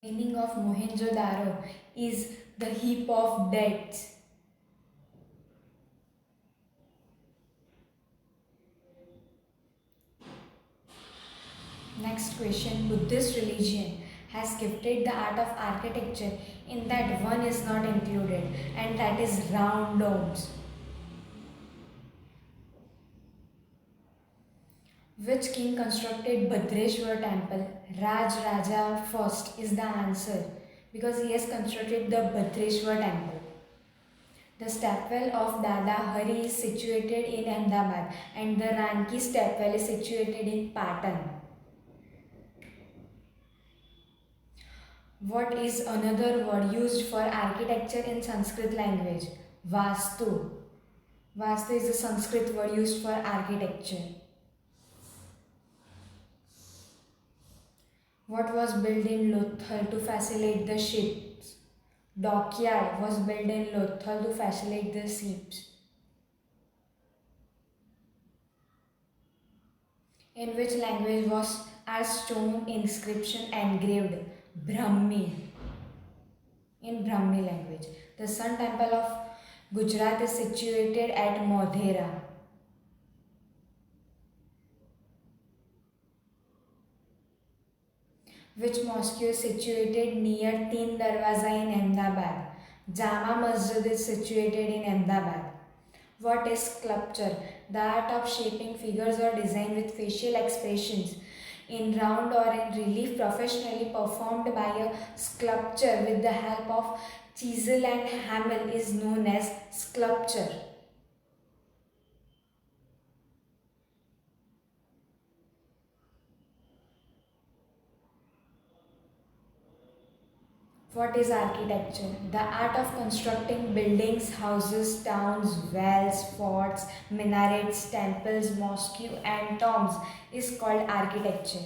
Meaning of Mohenjo-daro is the heap of debts. Next question. Buddhist religion has gifted the art of architecture in that one is not included, and that is round domes. Which king constructed Bhadreshwar temple? Raj Raja first is the answer because he has constructed the Bhadreshwar temple. The stepwell of Dada Hari is situated in Ahmedabad and the Ranki stepwell is situated in Patan. What is another word used for architecture in Sanskrit language? Vastu. Vastu is a Sanskrit word used for architecture. What was built in Lothal to facilitate the ships? Dockyard was built in Lothal to facilitate the ships. In which language was a stone inscription engraved? Brahmi. In Brahmi language. The Sun Temple of Gujarat is situated at Modhera. Which mosque is situated near Teen Darwaza in Ahmedabad? Jama Masjid is situated in Ahmedabad. What is sculpture? The art of shaping figures or design with facial expressions in round or in relief professionally performed by a sculptor with the help of chisel and hammer is known as sculpture. What is architecture? The art of constructing buildings, houses, towns, wells, forts, minarets, temples, mosques, and tombs is called architecture.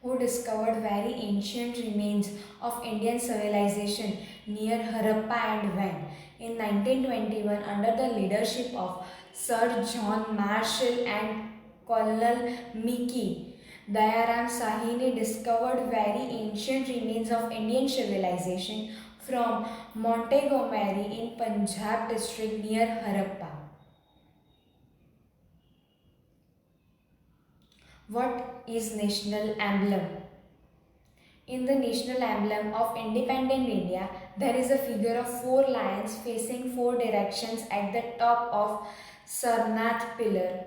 Who discovered very ancient remains of Indian civilization near Harappa and when? In 1921, under the leadership of Sir John Marshall and Colonel Mickey, Dayaram Sahini discovered very ancient remains of Indian civilization from Montgomery in Punjab district near Harappa. What is national emblem? In the national emblem of independent India, there is a figure of four lions facing four directions at the top of Sarnath pillar.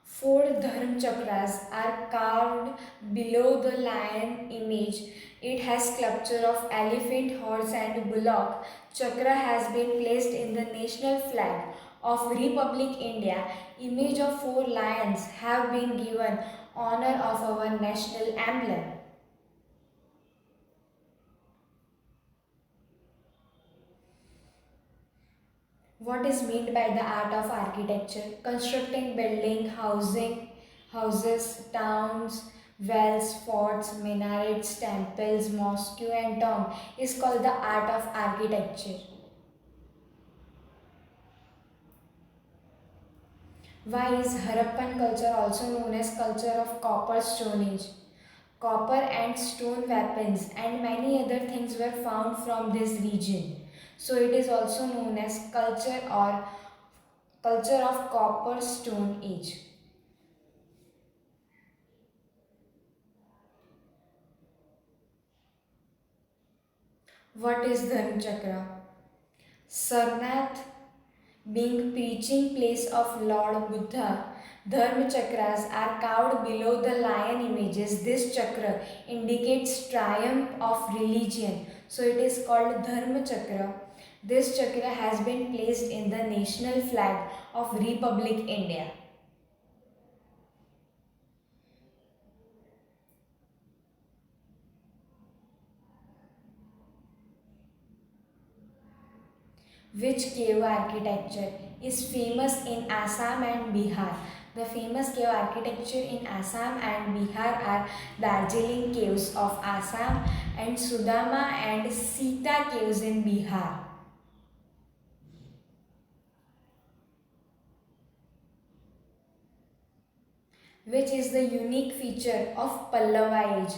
Four dharm chakras are carved below the lion image. It has sculpture of elephant, horse and bullock. Chakra has been placed in the national flag of Republic India. Image of four lions have been given honor of our national emblem. What is meant by the art of architecture? Constructing building, houses, towns, wells, forts, minarets, temples, mosque and tomb is called the art of architecture. Why is Harappan culture also known as culture of copper stone age? Copper and stone weapons and many other things were found from this region. So it is also known as culture of copper stone age. What is Dharm Chakra? Sarnath being preaching place of Lord Buddha, Dharma chakras are carved below the lion images. This chakra indicates triumph of religion. So it is called Dharma chakra. This chakra has been placed in the national flag of Republic India. Which cave architecture is famous in Assam and Bihar? The famous cave architecture in Assam and Bihar are Darjeeling caves of Assam and Sudama and Sita caves in Bihar. Which is the unique feature of Pallava age?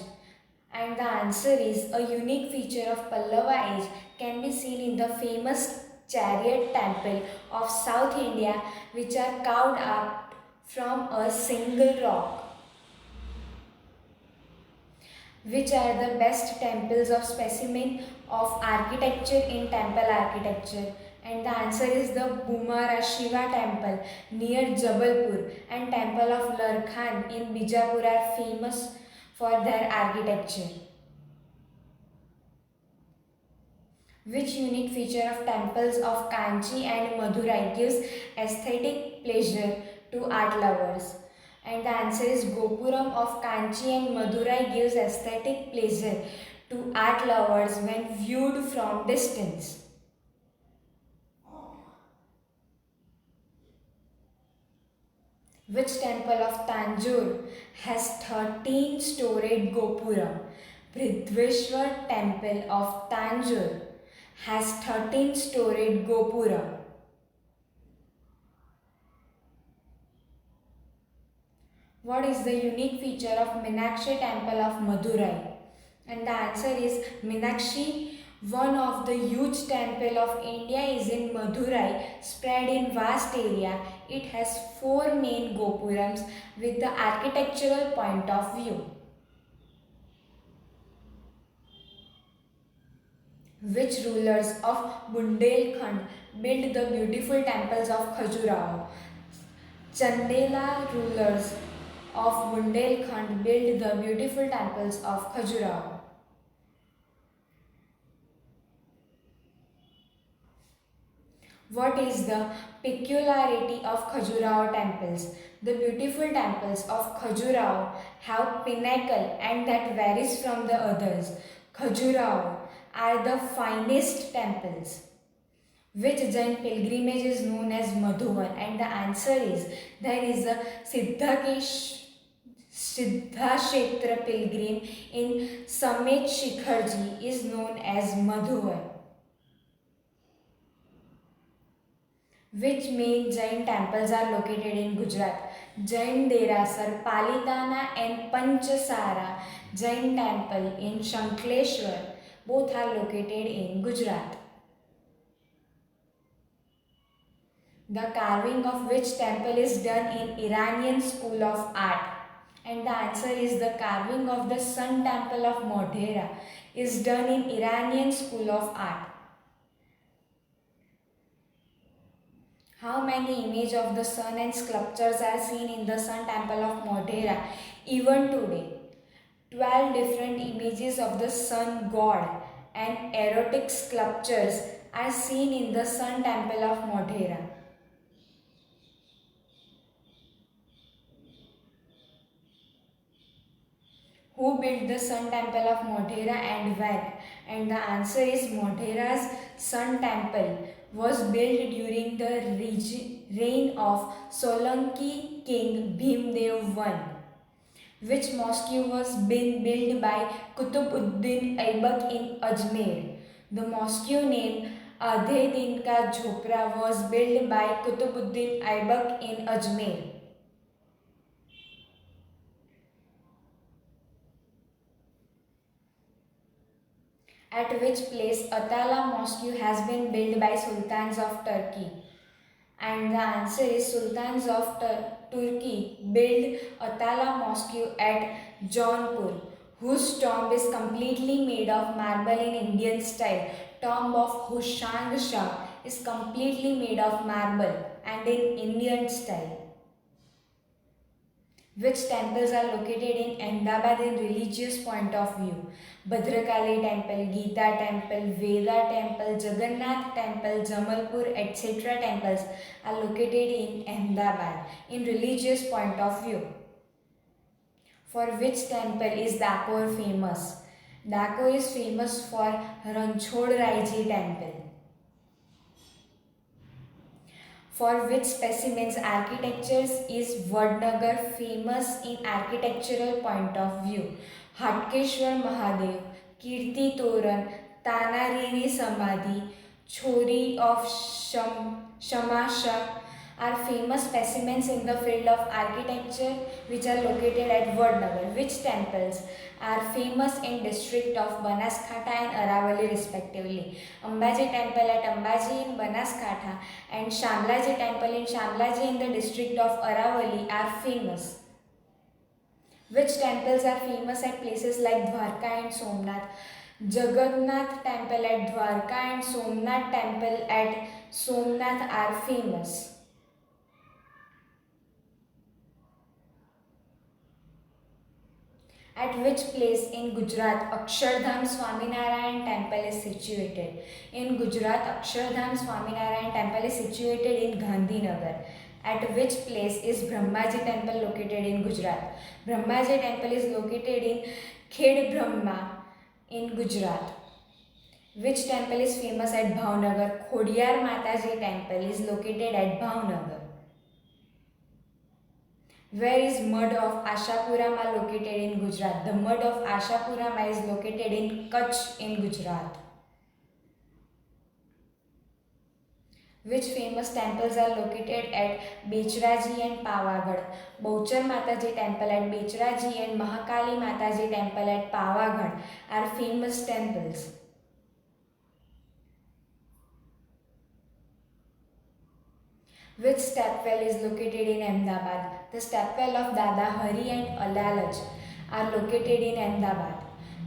And the answer is a unique feature of Pallava age can be seen in the famous chariot temple of South India, which are carved out from a single rock. Which are the best temples of specimen of architecture in temple architecture? And the answer is the Bhumara Shiva temple near Jabalpur and temple of Larkhan in Bijapur are famous for their architecture. Which unique feature of temples of Kanchi and Madurai gives aesthetic pleasure to art lovers? And the answer is Gopuram of Kanchi and Madurai gives aesthetic pleasure to art lovers when viewed from distance. Which temple of Tanjore has 13-storied Gopuram? Bridveshwar temple of Tanjore has 13-storied Gopuram. What is the unique feature of Meenakshi temple of Madurai? And the answer is Meenakshi, one of the huge temple of India, is in Madurai, spread in vast area. It has 4 main Gopurams with the architectural point of view. Which rulers of Bundelkhand built the beautiful temples of Khajuraho? Chandela rulers of Bundelkhand built the beautiful temples of Khajuraho. What is the peculiarity of Khajuraho temples? The beautiful temples of Khajuraho have pinnacle and that varies from the others. Khajuraho are the finest temples. Which Jain pilgrimage is known as Madhuvan? And the answer is there is a Siddhashetra pilgrim in Samet Shikharji is known as Madhuvan. Which main Jain temples are located in Gujarat? Jain Derasar, Palitana and Panchasara Jain temple in Shankleshwar both are located in Gujarat. The carving of which temple is done in Iranian school of art? And the answer is the carving of the Sun temple of Modhera is done in Iranian school of art. How many images of the sun and sculptures are seen in the Sun temple of Modhera even today? 12 different images of the sun god and erotic sculptures are seen in the Sun temple of Modhera. Who built the Sun temple of Modhera and when? And the answer is Modhera's Sun temple was built during the reign of Solanki king Bhimdev I. Which mosque was built by Qutbuddin Aibak in Ajmer? The mosque named Adhe Din Ka Jhopra was built by Qutbuddin Aibak in Ajmer. At which place Atala Mosque has been built by Sultans of Turkey? And the answer is Sultans of Turkey built Atala Mosque at Jaunpur, whose tomb is completely made of marble in Indian style. Tomb of Hushang Shah is completely made of marble and in Indian style. Which temples are located in Ahmedabad in religious point of view? Bhadrakali temple, Gita temple, Veda temple, Jagannath temple, Jamalpur, etc. temples are located in Ahmedabad in religious point of view. For which temple is Dapur famous? Dapur is famous for Ranchod Raiji temple. For which specimens architectures is Vadnagar famous in architectural point of view? Hatkeshwar Mahadev, Kirti Toran, Tanariri Samadhi, Chori of Shamasha, are famous specimens in the field of architecture which are located at Vadnagar. Which temples are famous in district of Banaskantha and Aravali respectively? Ambaji temple at Ambaji in Banaskantha and Shamlaji temple in Shamlaji in the district of Aravali are famous. Which temples are famous at places like Dwarka and Somnath? Jagannath temple at Dwarka and Somnath temple at Somnath are famous. At which place in Gujarat Akshardham Swaminarayan temple is situated? In Gujarat, Akshardham Swaminarayan temple is situated in Gandhinagar. At which place is Brahmaji temple located in Gujarat? Brahmaji temple is located in Khed Brahma in Gujarat. Which temple is famous at Bhavnagar? Khodiyar Mataji temple is located at Bhavnagar. Where is mud of Ashapurama located in Gujarat? The mud of Ashapurama is located in Kutch in Gujarat. Which famous temples are located at Bechraji and Pavagadh? Bauchar Mataji temple at Bechraji and Mahakali Mataji temple at Pavagadh are famous temples. Which stepwell is located in Ahmedabad? The stepwell of Dada Hari and Alalaj are located in Ahmedabad.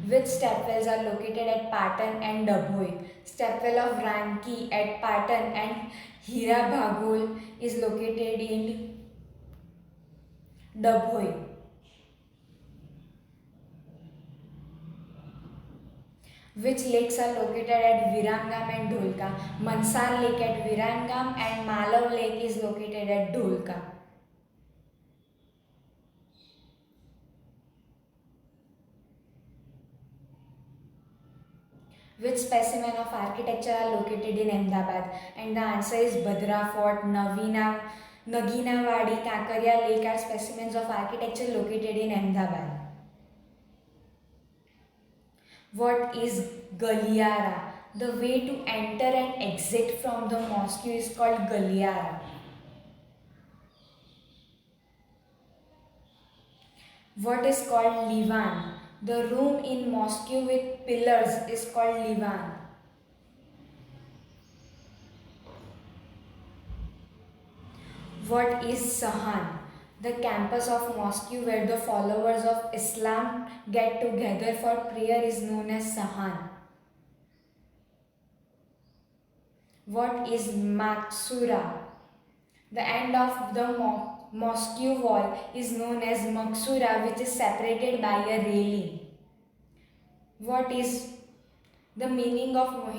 Which stepwells are located at Patan and Dabhoi? Stepwell of Ranki at Patan and Hira Bhagol is located in Dabhoi. Which lakes are located at Virangam and Dholka? Mansar Lake at Virangam and Malav Lake is located at Dholka. Which specimen of architecture are located in Ahmedabad? And the answer is Badra Fort, Nagina Wadi, Kakaria Lake are specimens of architecture located in Ahmedabad. What is Galiara? The way to enter and exit from the mosque is called Galiara. What is called Livan? The room in mosque with pillars is called Livan. What is Sahan? The campus of mosque where the followers of Islam get together for prayer is known as Sahan. What is Maksura? The end of the mosque wall is known as Maksura, which is separated by a railing. What is the meaning of